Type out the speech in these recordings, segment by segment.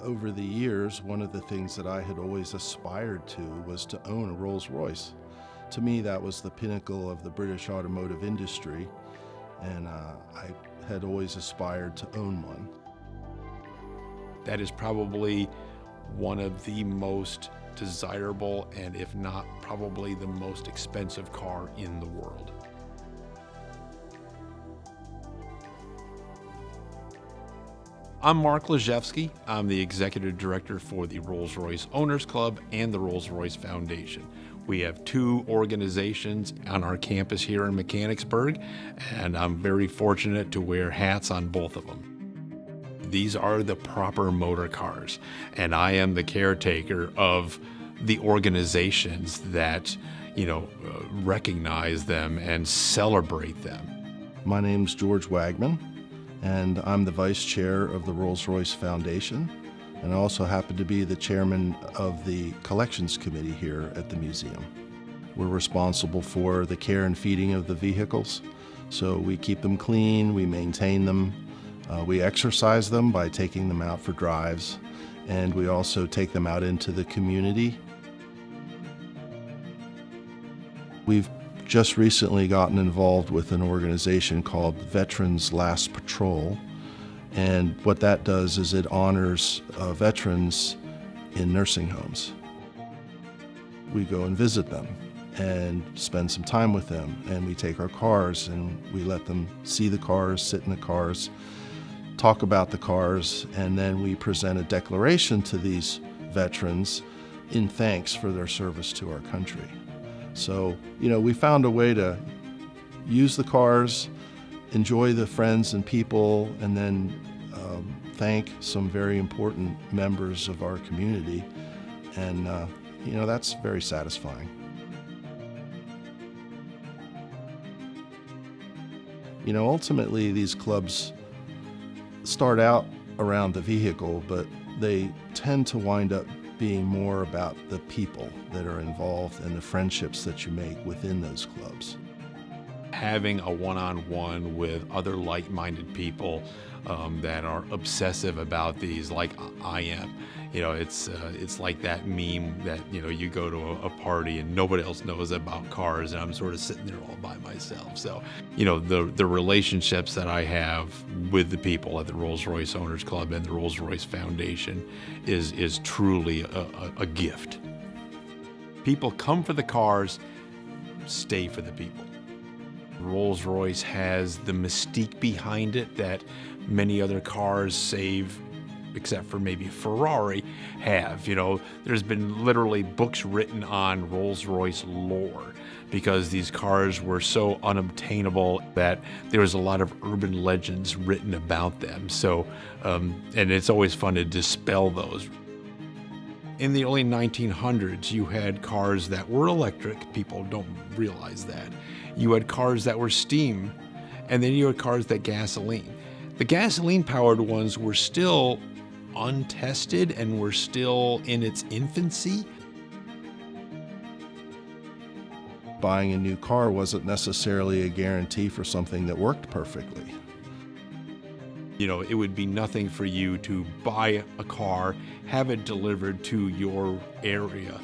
Over the years, one of the things that I had always aspired to was to own a Rolls-Royce. To me, that was the pinnacle of the British automotive industry, and I had always aspired to own one. That is probably one of the most desirable, and if not, probably the most expensive car in the world. I'm Mark Lajewski. I'm the Executive Director for the Rolls-Royce Owners Club and the Rolls-Royce Foundation. We have two organizations on our campus here in Mechanicsburg, and I'm very fortunate to wear hats on both of them. These are the proper motor cars, and I am the caretaker of the organizations that, recognize them and celebrate them. My name's George Wagman, and I'm the Vice Chair of the Rolls-Royce Foundation, and I also happen to be the Chairman of the Collections Committee here at the museum. We're responsible for the care and feeding of the vehicles, so we keep them clean, we maintain them, we exercise them by taking them out for drives, and we also take them out into the community. We've just recently gotten involved with an organization called Veterans Last Patrol, and what that does is it honors veterans in nursing homes. We go and visit them and spend some time with them, and we take our cars and we let them see the cars, sit in the cars, talk about the cars, and then we present a declaration to these veterans in thanks for their service to our country. So, we found a way to use the cars, enjoy the friends and people, and then thank some very important members of our community. And, that's very satisfying. Ultimately, these clubs start out around the vehicle, but they tend to wind up being more about the people that are involved and the friendships that you make within those clubs. Having a one-on-one with other like-minded people that are obsessive about these, like I am. It's like that meme that you go to a party and nobody else knows about cars, and I'm sort of sitting there all by myself. So the relationships that I have with the people at the Rolls-Royce Owners Club and the Rolls-Royce Foundation is truly a gift. People come for the cars, stay for the people. Rolls-Royce has the mystique behind it that many other cars, save except for maybe Ferrari, have. There's been literally books written on Rolls-Royce lore because these cars were so unobtainable that there was a lot of urban legends written about them. So, and it's always fun to dispel those. In the early 1900s, you had cars that were electric. People don't realize that. You had cars that were steam, and then you had cars that gasoline. The gasoline-powered ones were still untested and were still in its infancy. Buying a new car wasn't necessarily a guarantee for something that worked perfectly. It would be nothing for you to buy a car, have it delivered to your area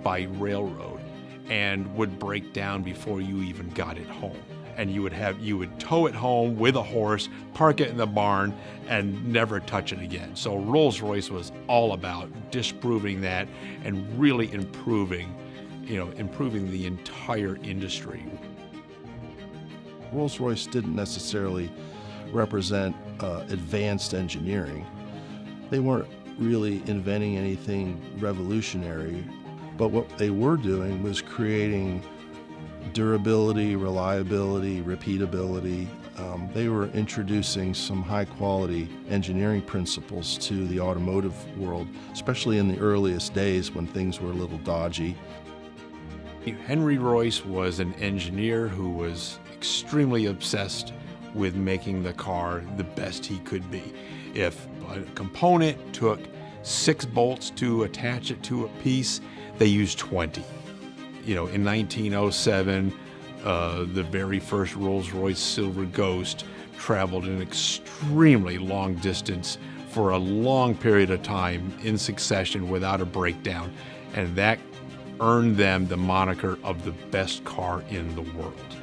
by railroad, and would break down before you even got it home. And you would tow it home with a horse, park it in the barn, and never touch it again. So Rolls-Royce was all about disproving that and really improving the entire industry. Rolls-Royce didn't necessarily represent advanced engineering. They weren't really inventing anything revolutionary, but what they were doing was creating durability, reliability, repeatability. They were introducing some high-quality engineering principles to the automotive world, especially in the earliest days when things were a little dodgy. Henry Royce was an engineer who was extremely obsessed with making the car the best he could be. If a component took 6 bolts to attach it to a piece, they used 20. In 1907, the very first Rolls-Royce Silver Ghost traveled an extremely long distance for a long period of time in succession without a breakdown, and that earned them the moniker of the best car in the world.